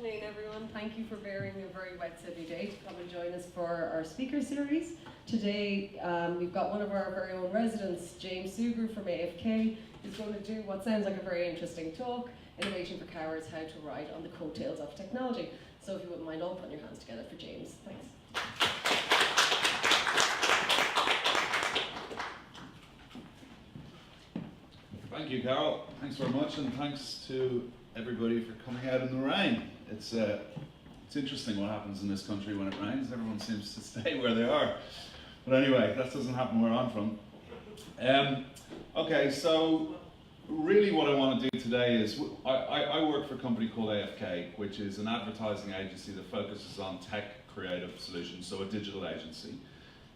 afternoon, everyone. Thank you for bearing a very wet Sydney day to come and join us for our speaker series. Today, we've got one of our very own residents, James Sugrue from AFK, who's going to do what sounds like a very interesting talk, Innovation for Cowards, How to Ride on the Coattails of Technology. So if you wouldn't mind all putting your hands together for James. Thanks. Thank you, Carol. Thanks very much, and thanks to everybody for coming out in the rain. It's interesting what happens in this country when it rains. Everyone seems to stay where they are. But anyway, that doesn't happen where I'm from. Okay, so really what I want to do today is, I work for a company called AFK, which is an advertising agency that focuses on tech creative solutions, so a digital agency.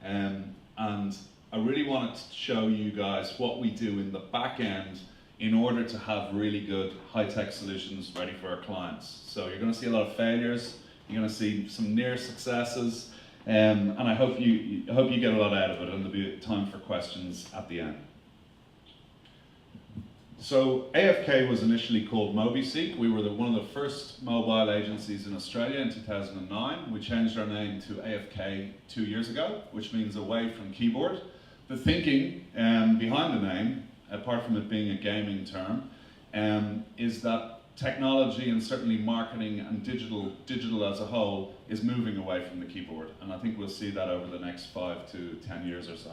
And I really wanted to show you guys what we do in the back end in order to have really good high-tech solutions ready for our clients. So you're going to see a lot of failures, you're going to see some near successes, and I hope you get a lot out of it, and there'll be time for questions at the end. So AFK was initially called MobiSeek. We were one of the first mobile agencies in Australia in 2009. We changed our name to AFK 2 years ago, which means away from keyboard. The thinking behind the name, apart from it being a gaming term, is that technology and certainly marketing and digital as a whole is moving away from the keyboard. And I think we'll see that over the next 5 to 10 years or so.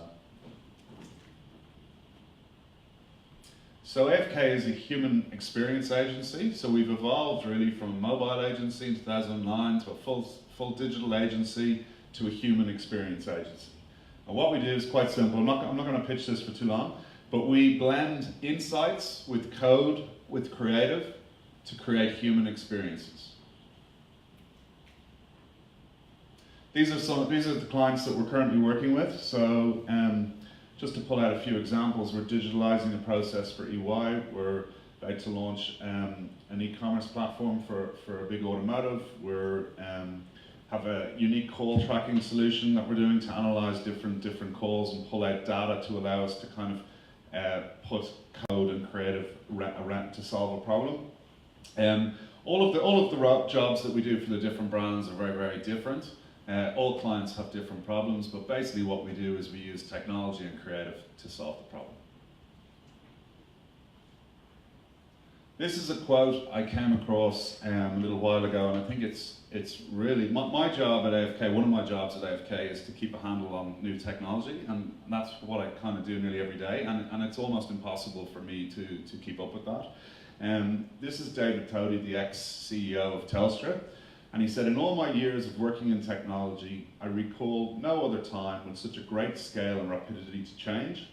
So AFK is a human experience agency. So we've evolved really from a mobile agency in 2009 to a full digital agency to a human experience agency. And what we do is quite simple. I'm not going to pitch this for too long, but we blend insights with code, with creative, to create human experiences. These are the clients that we're currently working with. So just to pull out a few examples, we're digitalizing a process for EY. We're about to launch an e-commerce platform for a big automotive. We're have a unique call tracking solution that we're doing to analyze different calls and pull out data to allow us to kind of put code and creative to solve a problem. All of the jobs that we do for the different brands are very different. All clients have different problems, but basically what we do is we use technology and creative to solve the problem. This is a quote I came across a little while ago, and I think it's really, my job at AFK, one of my jobs at AFK is to keep a handle on new technology, and that's what I kind of do nearly every day, and it's almost impossible for me to keep up with that. This is David Thodey, the ex-CEO of Telstra, and he said, "In all my years of working in technology, I recall no other time with such a great scale and rapidity to change.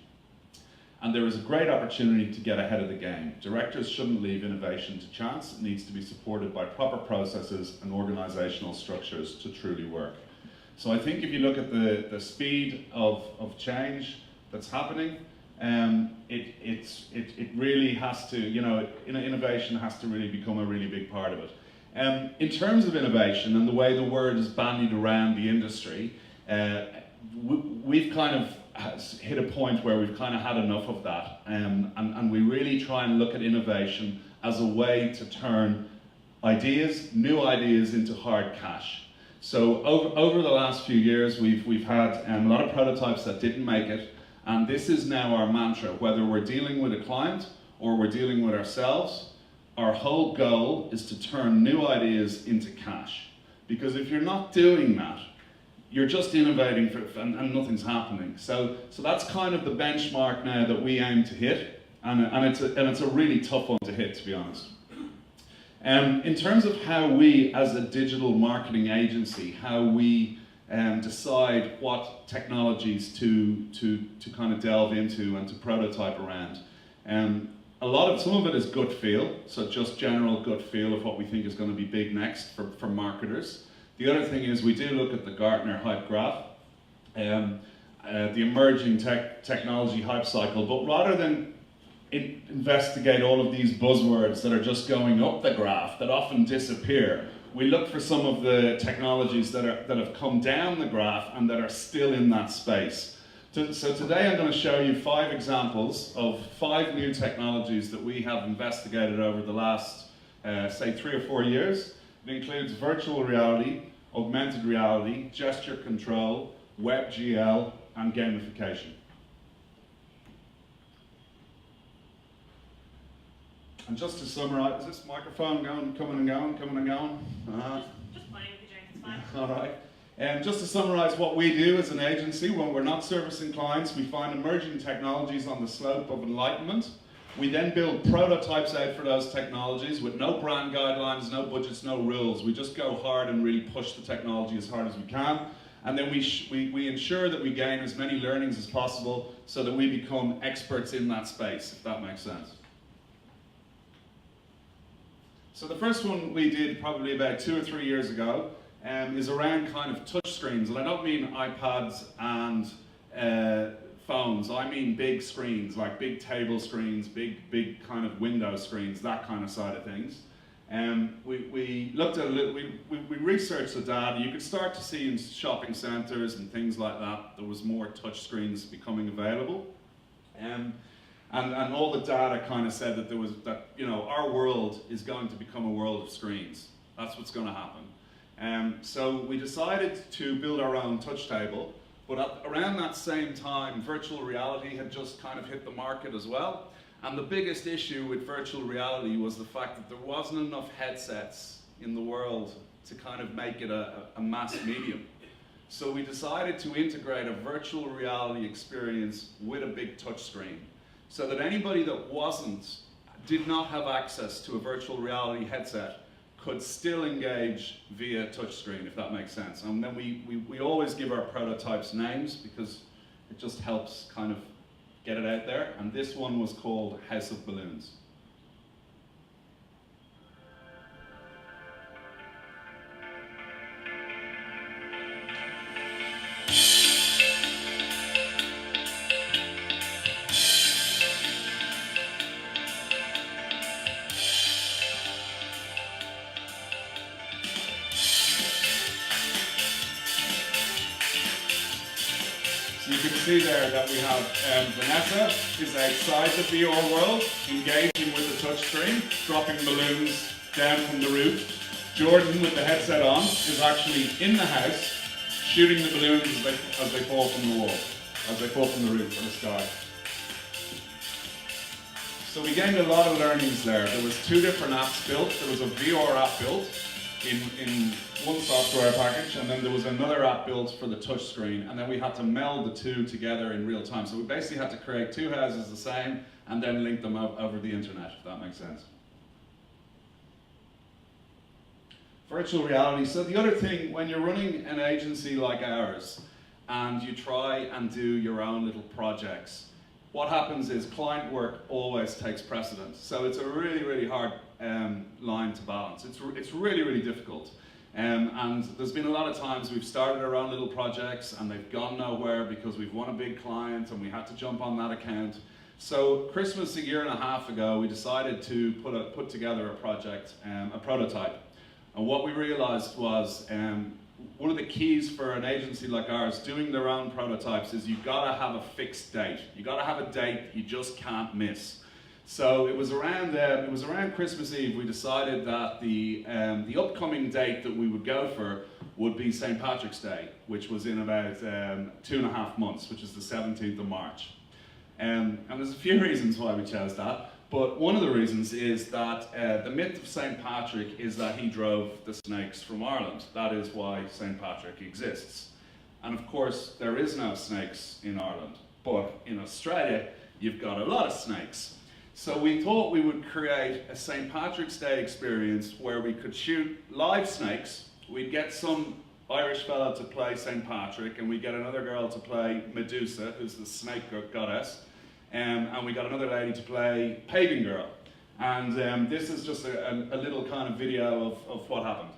And there is a great opportunity to get ahead of the game. Directors shouldn't leave innovation to chance. It needs to be supported by proper processes and organizational structures to truly work." So I think if you look at the speed of change that's happening, it really has to, innovation has to really become a really big part of it. In terms of innovation and the way the word is bandied around the industry, we've kind of hit a point where we've kind of had enough of that, and we really try and look at innovation as a way to turn new ideas into hard cash. So over the last few years, we've had a lot of prototypes that didn't make it, and this is now our mantra. Whether we're dealing with a client or we're dealing with ourselves, our whole goal is to turn new ideas into cash. Because if you're not doing that, you're just innovating and nothing's happening. So that's kind of the benchmark now that we aim to hit, and it's a really tough one to hit, to be honest. In terms of how we, as a digital marketing agency, how we decide what technologies to kind of delve into and to prototype around, some of it is gut feel, so just general gut feel of what we think is going to be big next for marketers. The other thing is we do look at the Gartner hype graph, the emerging technology hype cycle, but rather than investigate all of these buzzwords that are just going up the graph that often disappear, we look for some of the technologies that have come down the graph and that are still in that space. So today I'm going to show you 5 examples of 5 new technologies that we have investigated over the last, say, 3 or 4 years. It includes virtual reality, augmented reality, gesture control, WebGL, and gamification. And just to summarise, is this microphone coming and going? Just playing with you, James, it's fine. All right. Just to summarise what we do as an agency, when we're not servicing clients, we find emerging technologies on the slope of enlightenment. We then build prototypes out for those technologies with no brand guidelines, no budgets, no rules. We just go hard and really push the technology as hard as we can. And then we ensure that we gain as many learnings as possible so that we become experts in that space, if that makes sense. So the first one we did probably about 2 or 3 years ago is around kind of touch screens. And I don't mean iPads and phones. I mean big screens, like big table screens, big kind of window screens, that kind of side of things. We looked at a little, we researched the data. You could start to see in shopping centres and things like that, there was more touch screens becoming available. And all the data kind of said that our world is going to become a world of screens. That's what's going to happen. So we decided to build our own touch table, but around that same time, virtual reality had just kind of hit the market as well. And the biggest issue with virtual reality was the fact that there wasn't enough headsets in the world to kind of make it a mass medium. So we decided to integrate a virtual reality experience with a big touch screen, so that anybody that did not have access to a virtual reality headset could still engage via touchscreen, if that makes sense. And then we always give our prototypes names because it just helps kind of get it out there. And this one was called House of Balloons. You can see there that we have Vanessa is outside the VR world, engaging with the touchscreen, dropping balloons down from the roof. Jordan, with the headset on, is actually in the house, shooting the balloons as they fall from the wall, as they fall from the roof or the sky. So we gained a lot of learnings there. There was 2 different apps built. There was a VR app built in one software package, and then there was another app built for the touch screen, and then we had to meld the 2 together in real time. So we basically had to create 2 houses the same and then link them up over the internet, if that makes sense. Virtual reality. So the other thing, when you're running an agency like ours and you try and do your own little projects, what happens is client work always takes precedence. So it's a really, really hard line to balance. It's really, really difficult. And there's been a lot of times we've started our own little projects and they've gone nowhere because we've won a big client and we had to jump on that account. So Christmas 1.5 years ago, we decided to put together a project, a prototype. And what we realized was one of the keys for an agency like ours doing their own prototypes is you've got to have a fixed date. You've got to have a date you just can't miss. So it was around Christmas Eve we decided that the upcoming date that we would go for would be St. Patrick's Day, which was in about 2.5 months, which is the 17th of March. And there's a few reasons why we chose that, but one of the reasons is that the myth of St. Patrick is that he drove the snakes from Ireland. That is why St. Patrick exists. And of course, there is no snakes in Ireland, but in Australia, you've got a lot of snakes. So we thought we would create a St. Patrick's Day experience where we could shoot live snakes. We'd get some Irish fella to play St. Patrick, and we'd get another girl to play Medusa, who's the snake goddess, and we got another lady to play Pagan Girl. And this is just a little kind of video of what happened.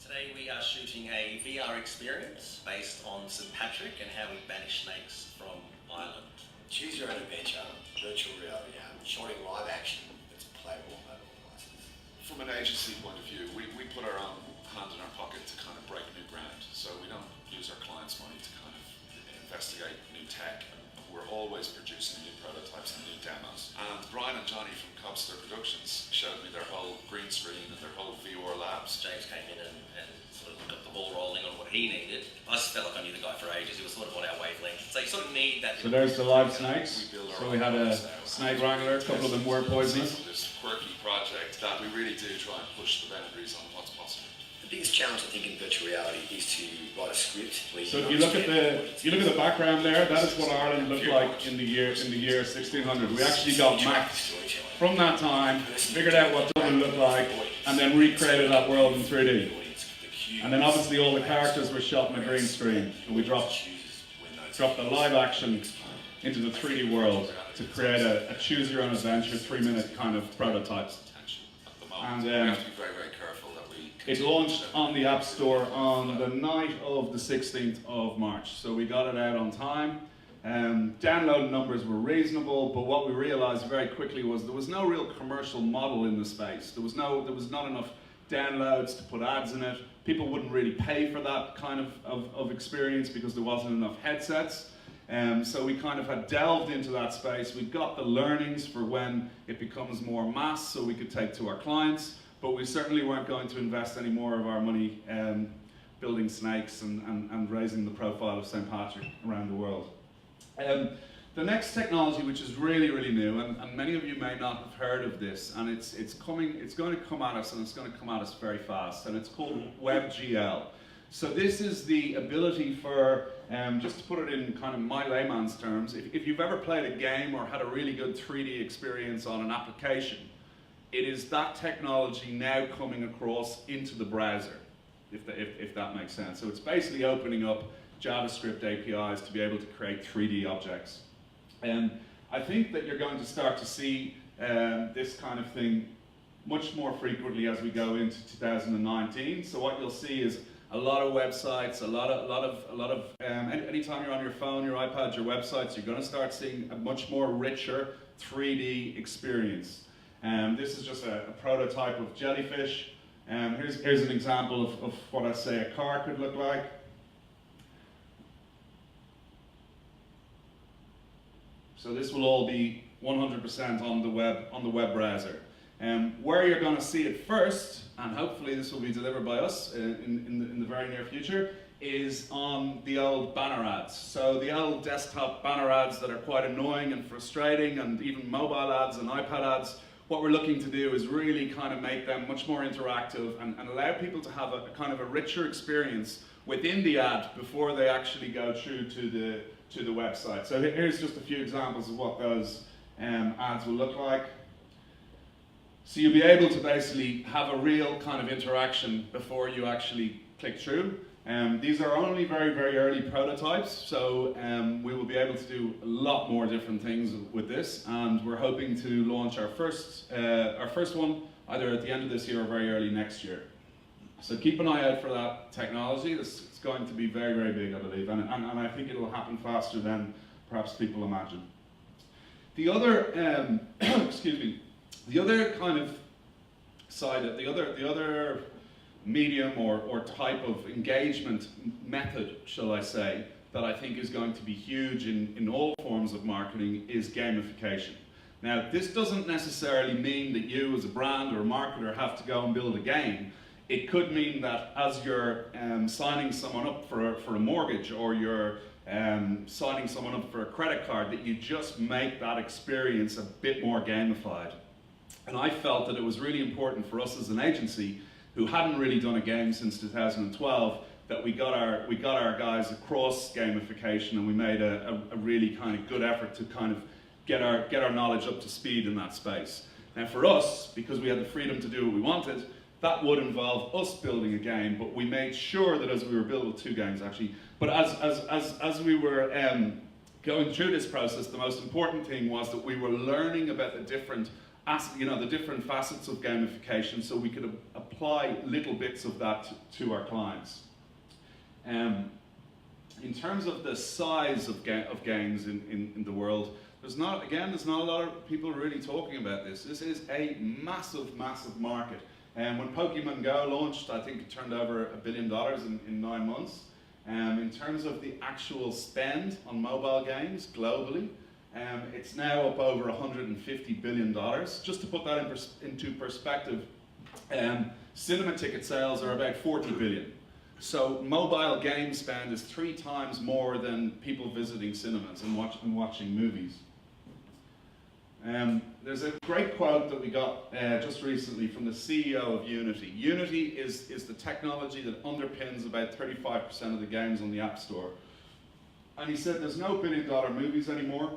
Today we are shooting a VR experience based on St. Patrick and how we banish snakes from Ireland. Choose your own adventure, virtual reality app, showing live action that's playable on mobile devices. From an agency point of view, we put our own hand in our pocket to kind of break new ground. So we don't use our clients' money to kind of investigate new tech. And we're always producing new prototypes and new demos. And Brian and Johnny from Cobster Productions showed me their whole green screen and their whole VR labs. James came in and sort of got the ball rolling on what he needed. I just felt like I knew the guy for ages. He was sort of on our wavelength. So you sort of need that. So there's the live snakes. We build our So own we had a products now. snake wrangler, a couple of them were poisonous. This quirky project that we really do try and push the boundaries on what's possible. The biggest challenge I think in virtual reality is to write a script. Where So if you look at the background there, that is what Ireland looked like in the year 1600. We actually got maps from that time, figured out what Dublin looked like, and then recreated that world in 3D. And then obviously all the characters were shot on a green screen, and we dropped the live action into the 3D world to create a choose your own adventure 3-minute kind of prototype. And We have to be very, very careful that we. it launched on the App Store on the night of the 16th of March. So we got it out on time. Download numbers were reasonable, but what we realized very quickly was there was no real commercial model in the space. There was not enough downloads to put ads in it. People wouldn't really pay for that kind of experience because there wasn't enough headsets. So we kind of had delved into that space. We got the learnings for when it becomes more mass so we could take to our clients, but we certainly weren't going to invest any more of our money building snakes and raising the profile of St. Patrick around the world. The next technology, which is really, really new, and many of you may not have heard of this, and it's going to come at us, and it's going to come at us very fast, and it's called WebGL. So this is the ability for, just to put it in kind of my layman's terms, if you've ever played a game or had a really good 3D experience on an application, it is that technology now coming across into the browser, if that makes sense. So it's basically opening up JavaScript APIs to be able to create 3D objects. I think that you're going to start to see this kind of thing much more frequently as we go into 2019. So what you'll see is a lot of websites, anytime you're on your phone, your iPad, your websites, you're going to start seeing a much more richer 3D experience. This is just a prototype of jellyfish. Here's an example of what I say a car could look like. So this will all be 100% on the web browser. Where you're going to see it first, and hopefully this will be delivered by us in the very near future, is on the old banner ads. So the old desktop banner ads that are quite annoying and frustrating, and even mobile ads and iPad ads. What we're looking to do is really kind of make them much more interactive and allow people to have a kind of a richer experience within the ad before they actually go through to the website. So here's just a few examples of what those ads will look like. So you'll be able to basically have a real kind of interaction before you actually click through. These are only very, very early prototypes, so we will be able to do a lot more different things with this, and we're hoping to launch our first one either at the end of this year or very early next year. So keep an eye out for that technology. It's going to be very, very big, I believe, and I think it will happen faster than perhaps people imagine. The other, excuse me, the other kind of side, the other medium or type of engagement method, shall I say, that I think is going to be huge in all forms of marketing is gamification. Now, this doesn't necessarily mean that you as a brand or a marketer have to go and build a game. It could mean that as you're signing someone up for a mortgage, or you're signing someone up for a credit card, that you just make that experience a bit more gamified. And I felt that it was really important for us as an agency, who hadn't really done a game since 2012, that we got our guys across gamification, and we made a really kind of good effort to kind of get our knowledge up to speed in that space. Now for us, because we had the freedom to do what we wanted, that would involve us building a game, but we made sure that as we were building 2 games actually, but as we were going through this process, the most important thing was that we were learning about the different facets of gamification, so we could apply little bits of that to our clients. In terms of the size of games in the world, there's not a lot of people really talking about this. This is a massive, massive market. And when Pokemon Go launched, I think it turned over $1 billion in 9 months. In terms of the actual spend on mobile games globally, It's now up over $150 billion. Just to put that into perspective, cinema ticket sales are about 40 billion. So mobile game spend is 3 times more than people visiting cinemas and watching movies. There's a great quote that we got just recently from the CEO of Unity. Unity is the technology that underpins about 35% of the games on the App Store. And he said there's no billion-dollar movies anymore.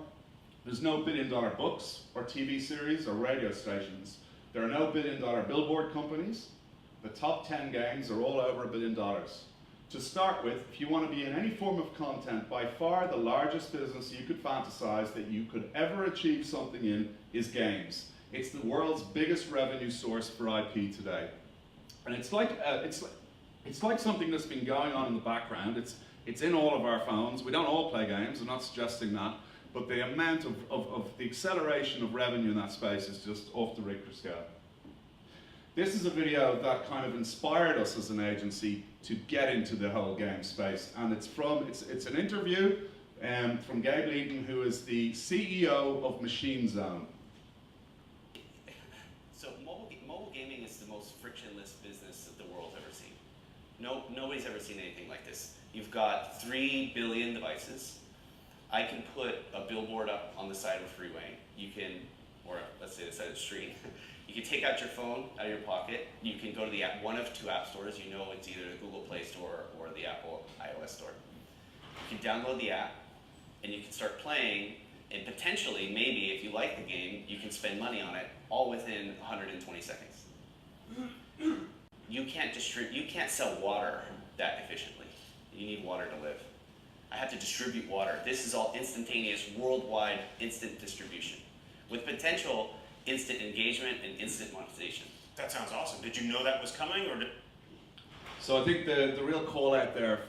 There's no billion-dollar books or TV series or radio stations. There are no billion-dollar billboard companies. The top 10 games are all over $1 billion. To start with, if you want to be in any form of content, by far the largest business you could fantasize that you could ever achieve something in is games. It's the world's biggest revenue source for IP today. And it's like something that's been going on in the background. It's in all of our phones. We don't all play games, I'm not suggesting that, but the amount of the acceleration of revenue in that space is just off the Richter scale. This is a video that kind of inspired us as an agency to get into the whole game space, and it's an interview from Gabe Leeton, who is the CEO of Machine Zone. So mobile gaming is the most frictionless business that the world's ever seen. Nobody's ever seen anything like this. You've got 3 billion devices. I can put a billboard up on the side of a freeway. You can, or let's say the side of the street. You can take out your phone out of your pocket. You can go to the one of 2 app stores. You know it's either the Google Play Store or the Apple iOS Store. You can download the app, and you can start playing, and potentially, maybe, if you like the game, you can spend money on it, all within 120 seconds. You can't sell water that efficiently. You need water to live. I have to distribute water. This is all instantaneous, worldwide, instant distribution, with potential instant engagement and instant monetization. That sounds awesome. Did you know that was coming, or did... So I think the real call out there,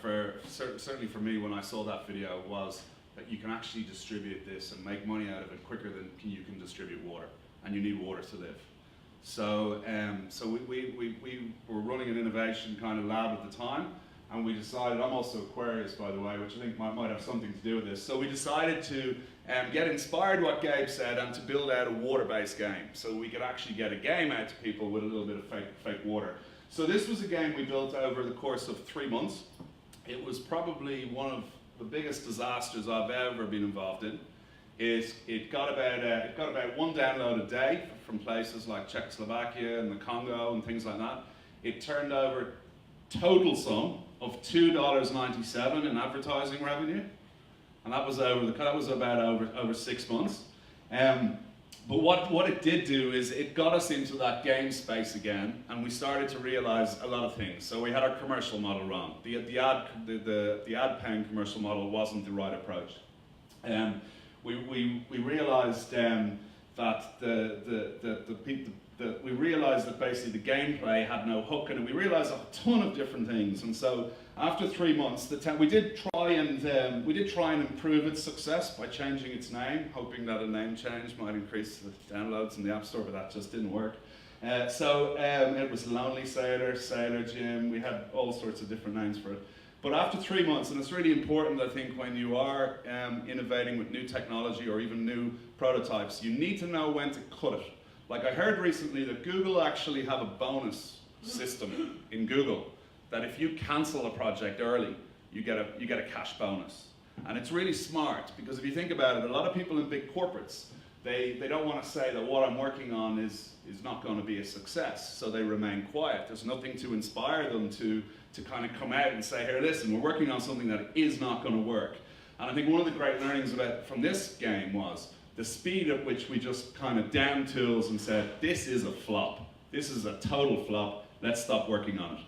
certainly for me when I saw that video, was that you can actually distribute this and make money out of it quicker than you can distribute water, and you need water to live. So we were running an innovation kind of lab at the time, and we decided, I'm also Aquarius by the way, which I think might have something to do with this, so we decided to get inspired what Gabe said and to build out a water-based game, so we could actually get a game out to people with a little bit of fake water. So this was a game we built over the course of 3 months. It was probably one of the biggest disasters I've ever been involved in. It got about 1 download a day from places like Czechoslovakia and the Congo and things like that. It turned over total sum of $2.97 in advertising revenue, and that was about over 6 months. But what it did do is it got us into that game space again, and we started to realize a lot of things. So we had our commercial model wrong. The ad paying commercial model wasn't the right approach. We realized we realized that basically the gameplay had no hook, and we realized a ton of different things. And so after 3 months, we did try and improve its success by changing its name, hoping that a name change might increase the downloads in the App Store, but that just didn't work. It was Lonely Sailor, Sailor Jim. We had all sorts of different names for it. But after 3 months, and it's really important, I think, when you are innovating with new technology or even new prototypes, you need to know when to cut it. Like I heard recently that Google actually have a bonus system in Google that if you cancel a project early, you get a cash bonus. And it's really smart, because if you think about it, a lot of people in big corporates, they don't want to say that what I'm working on is not going to be a success, so they remain quiet. There's nothing to inspire them to kind of come out and say, here, listen, we're working on something that is not going to work. And I think one of the great learnings from this game was the speed at which we just kind of down tools and said, this is a flop. This is a total flop. Let's stop working on it.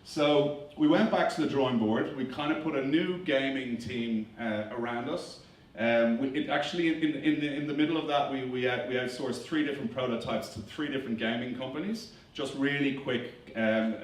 So we went back to the drawing board. We kind of put a new gaming team around us. Actually, in the middle of that, we outsourced 3 different prototypes to 3 different gaming companies, just really quick,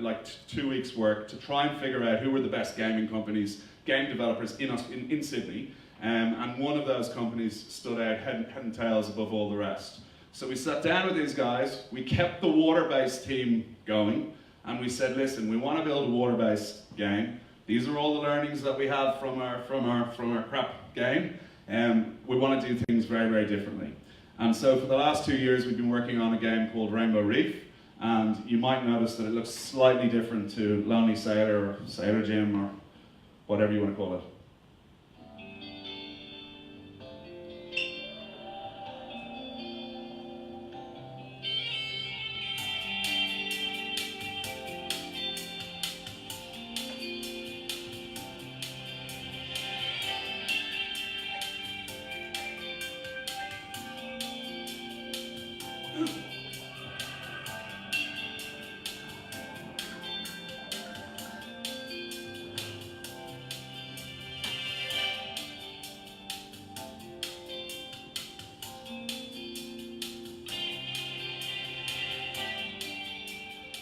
like 2 weeks' work, to try and figure out who were the best gaming companies, game developers in Sydney. And one of those companies stood out head and tails above all the rest. So we sat down with these guys, we kept the water-based team going, and we said, listen, we want to build a water-based game. These are all the learnings that we have from our crap game. We want to do things very, very differently. And so for the last 2 years, we've been working on a game called Rainbow Reef. And you might notice that it looks slightly different to Lonely Sailor or Sailor Jim or whatever you want to call it.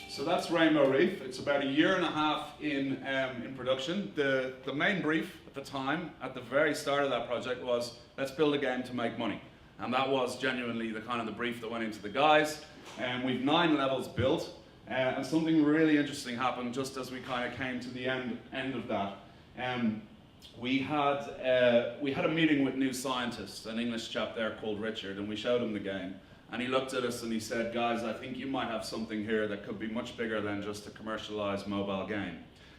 So that's Rainbow Reef. It's about 1.5 years in production. The main brief at the time, at the very start of that project, was let's build a game to make money. And that was genuinely the kind of the brief that went into the guys. And we've 9 levels built. And something really interesting happened just as we kind of came to the end of that. We had a meeting with New Scientist, an English chap there called Richard, and we showed him the game. And he looked at us and he said, guys, I think you might have something here that could be much bigger than just a commercialized mobile game.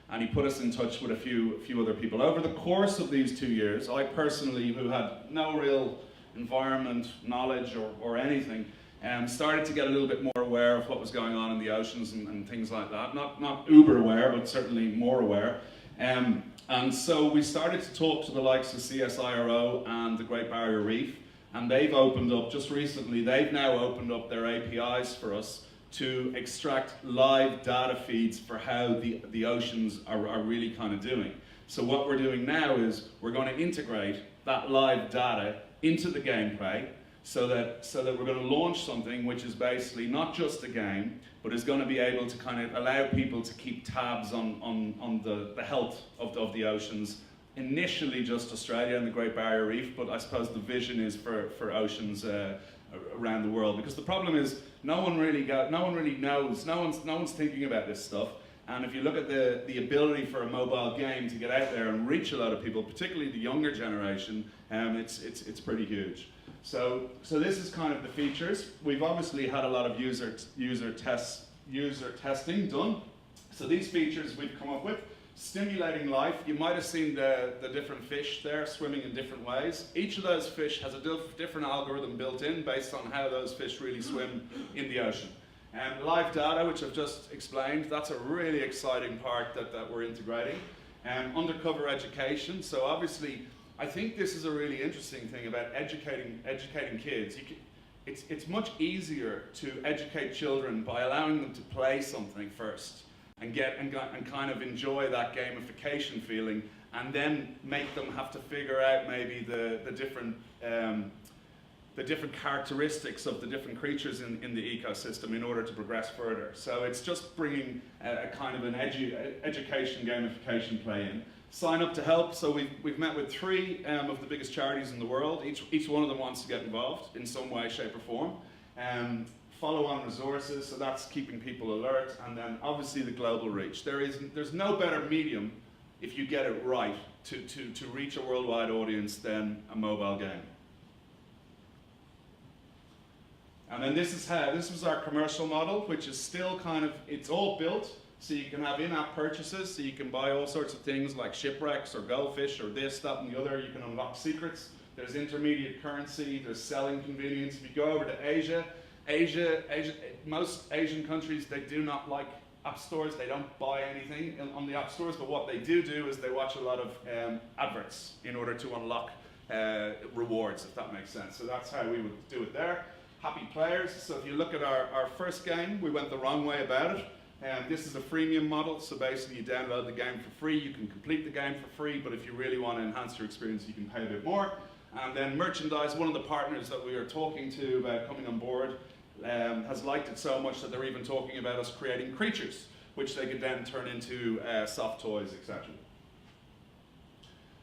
And he put us in touch with a few other people. Over the course of these 2 years, I personally, who had no real environment knowledge or anything, started to get a little bit more aware of what was going on in the oceans and things like that. Not uber aware, but certainly more aware. And so we started to talk to the likes of CSIRO and the Great Barrier Reef. And they've opened up, just recently, they've now opened up their APIs for us to extract live data feeds for how the oceans are really kind of doing. So what we're doing now is we're going to integrate that live data into the gameplay so that we're going to launch something which is basically not just a game, but is going to be able to kind of allow people to keep tabs on the health of the oceans. Initially just Australia and the Great Barrier Reef, but I suppose the vision is for oceans around the world. Because the problem is no one really knows, no one's thinking about this stuff. And if you look at the ability for a mobile game to get out there and reach a lot of people, particularly the younger generation, it's pretty huge. So this is kind of the features. We've obviously had a lot of user testing done. So these features we've come up with. Stimulating life. You might have seen the different fish there swimming in different ways. Each of those fish has a different algorithm built in based on how those fish really swim in the ocean. And live data, which I've just explained, that's a really exciting part that we're integrating. And undercover education. So obviously, I think this is a really interesting thing about educating kids. It's much easier to educate children by allowing them to play something first. And kind of enjoy that gamification feeling, and then make them have to figure out maybe the different characteristics of the different creatures in the ecosystem in order to progress further. So it's just bringing a kind of an education gamification play in. Sign up to help. So we've met with 3 of the biggest charities in the world. Each one of them wants to get involved in some way, shape, or form. Follow-on resources, so that's keeping people alert, and then obviously the global reach. There's no better medium, if you get it right, to reach a worldwide audience than a mobile game. And then this was our commercial model, which is still kind of, it's all built, so you can have in-app purchases, so you can buy all sorts of things like shipwrecks or goldfish or this, that, and the other. You can unlock secrets. There's intermediate currency, there's selling convenience. If you go over to Asia, most Asian countries, they do not like app stores. They don't buy anything on the app stores, but what they do is they watch a lot of adverts in order to unlock rewards, if that makes sense. So that's how we would do it there. Happy players. So if you look at our first game, we went the wrong way about it. This is a freemium model, so basically you download the game for free, you can complete the game for free, but if you really want to enhance your experience, you can pay a bit more. And then merchandise, one of the partners that we are talking to about coming on board has liked it so much that they're even talking about us creating creatures, which they could then turn into soft toys, etc.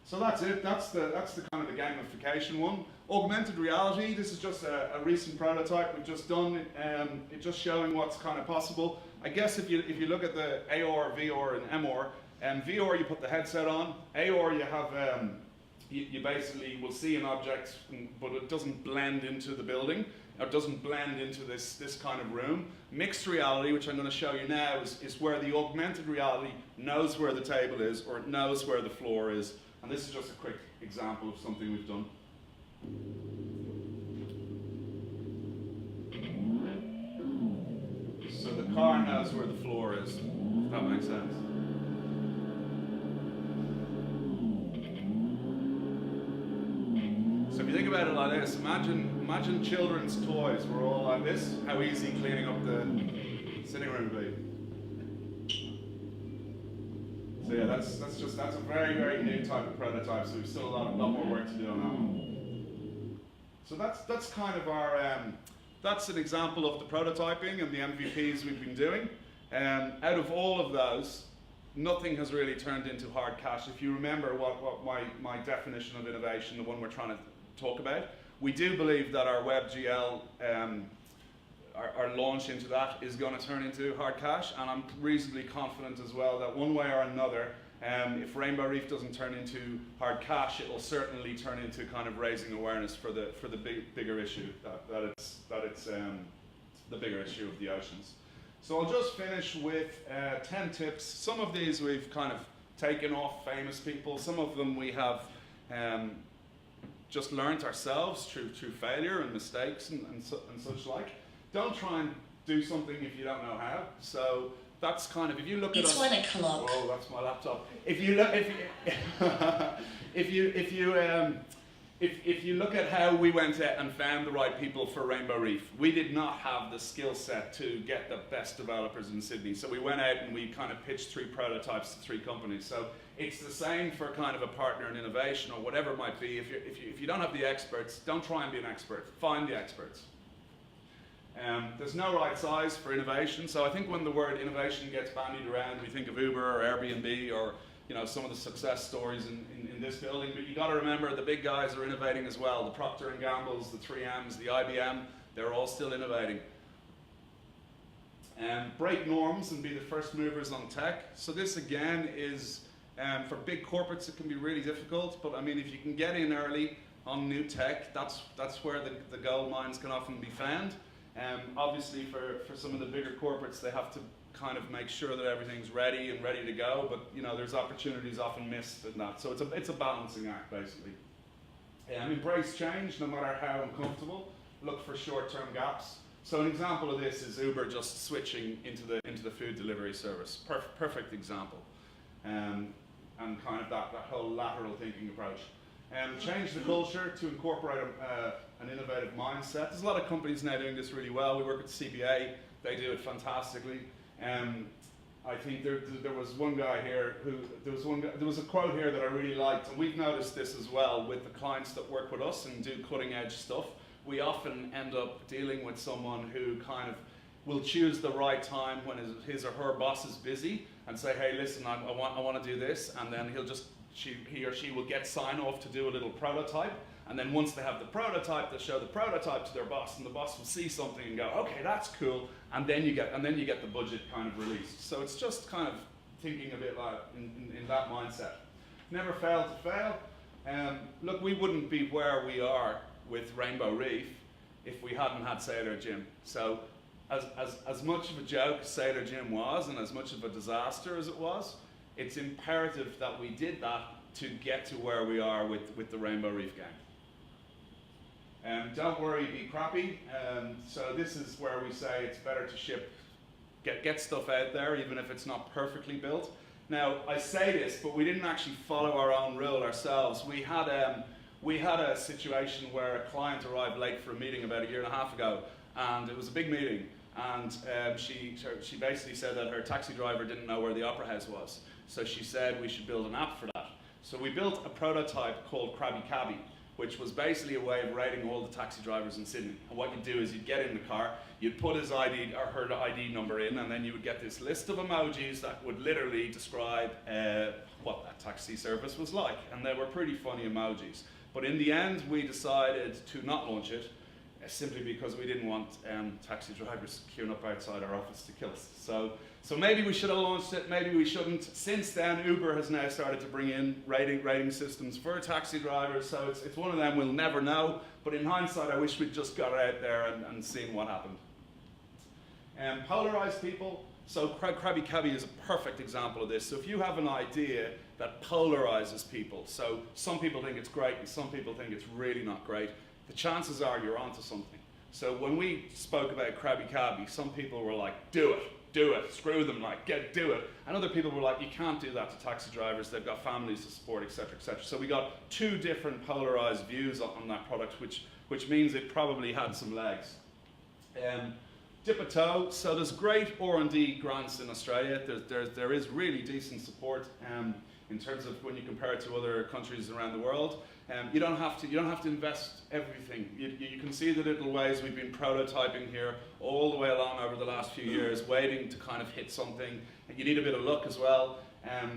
So that's it. That's the kind of the gamification one. Augmented reality. This is just a recent prototype we've just done. It's just showing what's kind of possible. I guess if you look at the AR, VR, and MR, VR you put the headset on. AR you basically will see an object, but it doesn't blend into the building, or doesn't blend into this kind of room. Mixed reality, which I'm going to show you now, is where the augmented reality knows where the table is, or it knows where the floor is. And this is just a quick example of something we've done. So the car knows where the floor is, if that makes sense. So if you think about it like this, imagine children's toys were all like this. How easy cleaning up the sitting room would be. So yeah, that's a very, very new type of prototype. So we've still a lot more work to do on that one. So that's kind of our that's an example of the prototyping and the MVPs we've been doing. Out of all of those, nothing has really turned into hard cash. If you remember what my definition of innovation, the one we're trying to talk about, we do believe that our WebGL, our launch into that is going to turn into hard cash, and I'm reasonably confident as well that one way or another, if Rainbow Reef doesn't turn into hard cash, it will certainly turn into kind of raising awareness for the bigger issue, that it's the bigger issue of the oceans. So I'll just finish with 10 tips. Some of these we've kind of taken off famous people. Some of them we have just learnt ourselves through failure and mistakes and such like. Don't try and do something if you don't know how. So that's kind of, if you look at it's 1 o'clock. Oh, that's my laptop. If you look, if you look at how we went out and found the right people for Rainbow Reef, we did not have the skill set to get the best developers in Sydney. So we went out and we kind of pitched 3 prototypes to 3 companies. So it's the same for kind of a partner in innovation or whatever it might be. If you don't have the experts, don't try and be an expert. Find the experts. There's no right size for innovation. So I think when the word innovation gets bandied around, we think of Uber or Airbnb or some of the success stories in this building, but you got to remember the big guys are innovating as well. The Procter & Gamble's, the 3M's, the IBM, they're all still innovating. Break norms and be the first movers on tech. So this again is, for big corporates it can be really difficult, but I mean if you can get in early on new tech, that's where the gold mines can often be found. Obviously for some of the bigger corporates they have to kind of make sure that everything's ready to go, but there's opportunities often missed in that. So it's a balancing act basically. Embrace change no matter how uncomfortable. Look for short-term gaps. So an example of this is Uber just switching into the food delivery service. Perfect example. And kind of that whole lateral thinking approach. Change the culture to incorporate an innovative mindset. There's a lot of companies now doing this really well. We work with CBA, they do it fantastically. I think there was one guy here there was a quote here that I really liked, and we've noticed this as well with the clients that work with us and do cutting edge stuff. We often end up dealing with someone who kind of will choose the right time when his or her boss is busy and say, hey listen, I want to do this, and then he or she will get sign off to do a little prototype, and then once they have the prototype, they'll show the prototype to their boss, and the boss will see something and go, okay, that's cool, and then you get the budget kind of released. So it's just kind of thinking a bit like in that mindset. Never fail to fail. Look, we wouldn't be where we are with Rainbow Reef if we hadn't had Sailor Jim. So as much of a joke as Sailor Jim was, and as much of a disaster as it was, it's imperative that we did that to get to where we are with the Rainbow Reef gang. Don't worry, be crappy. So this is where we say it's better to ship, get stuff out there even if it's not perfectly built. Now I say this, but we didn't actually follow our own rule ourselves. We had a situation where a client arrived late for a meeting about 1.5 years ago, and it was a big meeting, and she basically said that her taxi driver didn't know where the Opera House was. So she said we should build an app for that. So we built a prototype called Krabby Cabby, which was basically a way of rating all the taxi drivers in Sydney. And what you'd do is you'd get in the car, you'd put his ID or her ID number in, and then you would get this list of emojis that would literally describe what that taxi service was like. And they were pretty funny emojis. But in the end, we decided to not launch it. simply because we didn't want taxi drivers queuing up outside our office to kill us. So maybe we should have launched it, maybe we shouldn't. Since then, Uber has now started to bring in rating systems for taxi drivers, so it's one of them we'll never know. But in hindsight, I wish we'd just got out there and seen what happened. Polarized people. So Krabby Cabby is a perfect example of this. So if you have an idea that polarizes people, so some people think it's great and some people think it's really not great, the chances are you're onto something. So when we spoke about Krabby Cabby, some people were like, do it, screw them, like, do it. And other people were like, you can't do that to taxi drivers, they've got families to support, etc., etc. So we got two different polarized views on that product, which means it probably had some legs. Dip a toe. So there's great R&D grants in Australia. There is really decent support in terms of when you compare it to other countries around the world. You don't have to invest everything. You can see the little ways we've been prototyping here all the way along over the last few years, waiting to kind of hit something. You need a bit of luck as well.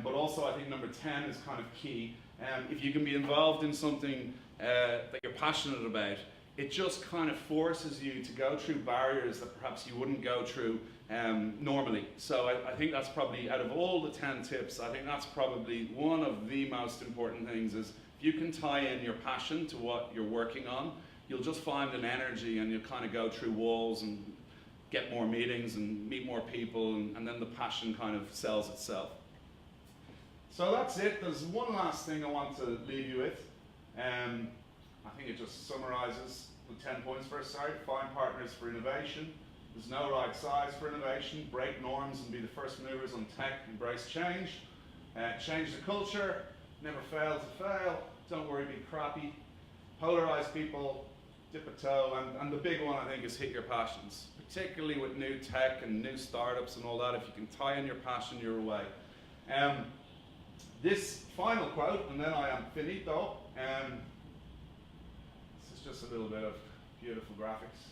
But also I think number 10 is kind of key. If you can be involved in something that you're passionate about, it just kind of forces you to go through barriers that perhaps you wouldn't go through normally. So I think that's probably, out of all the 10 tips, I think that's probably one of the most important things is if you can tie in your passion to what you're working on, you'll just find an energy and you'll kind of go through walls and get more meetings and meet more people, and then the passion kind of sells itself. So that's it. There's one last thing I want to leave you with. I think it just summarizes the 10 points for a start. Find partners for innovation. There's no right size for innovation. Break norms and be the first movers on tech. Embrace change. Change the culture. Never fail to fail. Don't worry, be crappy. Polarize people. Dip a toe. And the big one, I think, is hit your passions. Particularly with new tech and new startups and all that. If you can tie in your passion, you're away. This final quote, and then I am finito. Just a little bit of beautiful graphics.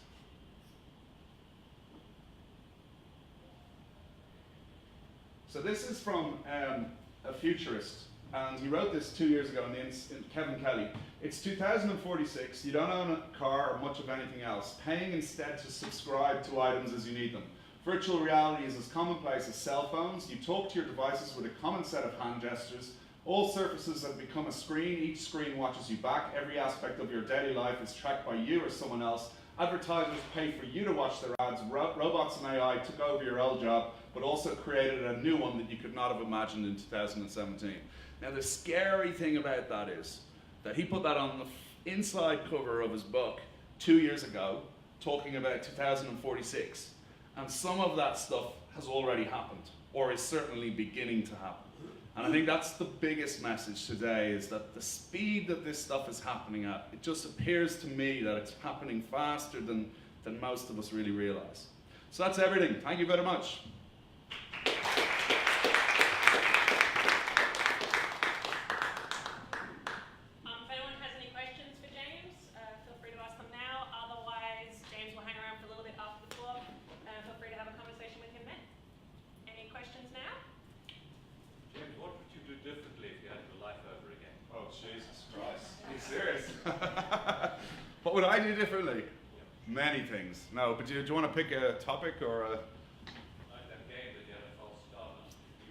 So this is from a futurist, and he wrote this 2 years ago in Kevin Kelly. It's 2046, you don't own a car or much of anything else, paying instead to subscribe to items as you need them. Virtual reality is as commonplace as cell phones. You talk to your devices with a common set of hand gestures. All surfaces have become a screen. Each screen watches you back. Every aspect of your daily life is tracked by you or someone else. Advertisers pay for you to watch their ads. Robots and AI took over your old job, but also created a new one that you could not have imagined in 2017. Now the scary thing about that is that he put that on the inside cover of his book 2 years ago, talking about 2046. And some of that stuff has already happened, or is certainly beginning to happen. And I think that's the biggest message today, is that the speed that this stuff is happening at, it just appears to me that it's happening faster than most of us really realize. So that's everything. Thank you very much. If anyone has any questions for James, feel free to ask them now. Otherwise, James will hang around for a little bit after the talk. Feel free to have a conversation with him then. Any questions now? James, what would you do differently if you had your life over again? Oh, Jesus Christ. Are you serious? What would I do differently? Many things. No, but do you want to pick a topic or a... Like that game that you had a false start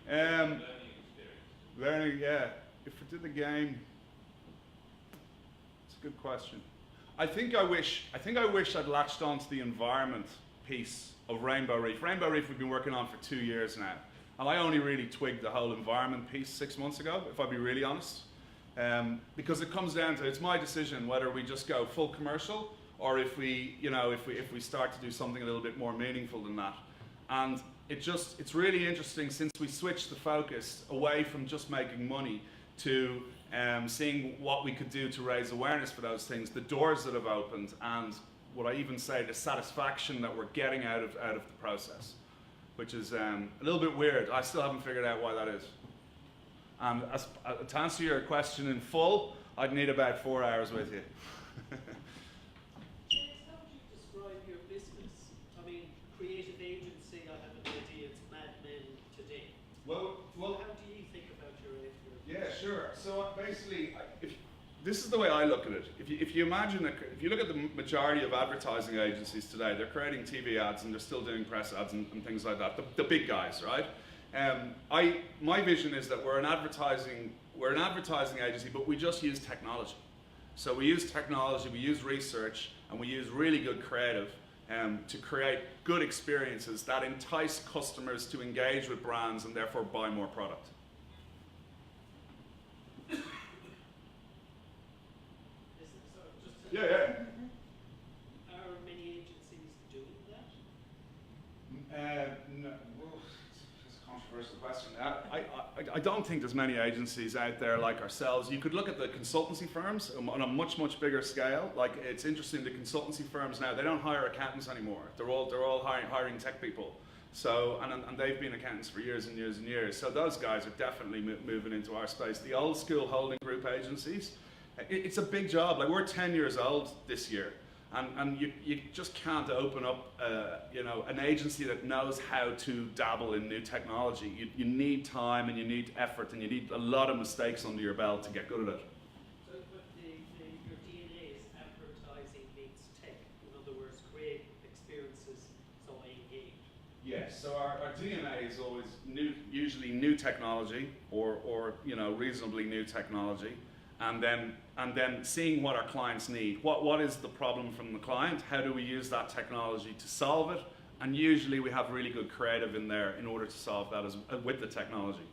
on. Learning experience. Learning, yeah. If I did the game... It's a good question. I think I wish I'd latched onto the environment piece of Rainbow Reef. Rainbow Reef we've been working on for 2 years now. And I only really twigged the whole environment piece 6 months ago, if I'll be really honest. Because it comes down to, it's my decision whether we just go full commercial or if we start to do something a little bit more meaningful than that. And it's really interesting since we switched the focus away from just making money to seeing what we could do to raise awareness for those things, the doors that have opened, and what I even say, the satisfaction that we're getting out of the process. Which is a little bit weird. I still haven't figured out why that is. To answer your question in full, I'd need about 4 hours with you. James, how would you describe your business? I mean, creative agency, I have an idea, it's Mad Men today. Well, how do you think about your yeah, sure. So basically, this is the way I look at it. If you imagine, if you look at the majority of advertising agencies today, they're creating TV ads and they're still doing press ads and things like that. The big guys, right? My vision is that we're an advertising agency, but we just use technology. So we use technology, we use research, and we use really good creative to create good experiences that entice customers to engage with brands and therefore buy more product. Yeah. Are many agencies doing that? No, well, it's a controversial question. I don't think there's many agencies out there like ourselves. You could look at the consultancy firms on a much bigger scale. Like, it's interesting, the consultancy firms now, they don't hire accountants anymore. They're all hiring tech people. So, and they've been accountants for years and years and years. So those guys are definitely moving into our space. The old school holding group agencies, it's a big job. Like, we're 10 years old this year, and you just can't open up an agency that knows how to dabble in new technology. You need time, and you need effort, and you need a lot of mistakes under your belt to get good at it. So, but your DNA is advertising meets tech. In other words, create experiences so I engage. Yes, so our DNA is always usually new technology or reasonably new technology, and then seeing what our clients need. What is the problem from the client? How do we use that technology to solve it? And usually we have really good creative in there in order to solve that with the technology.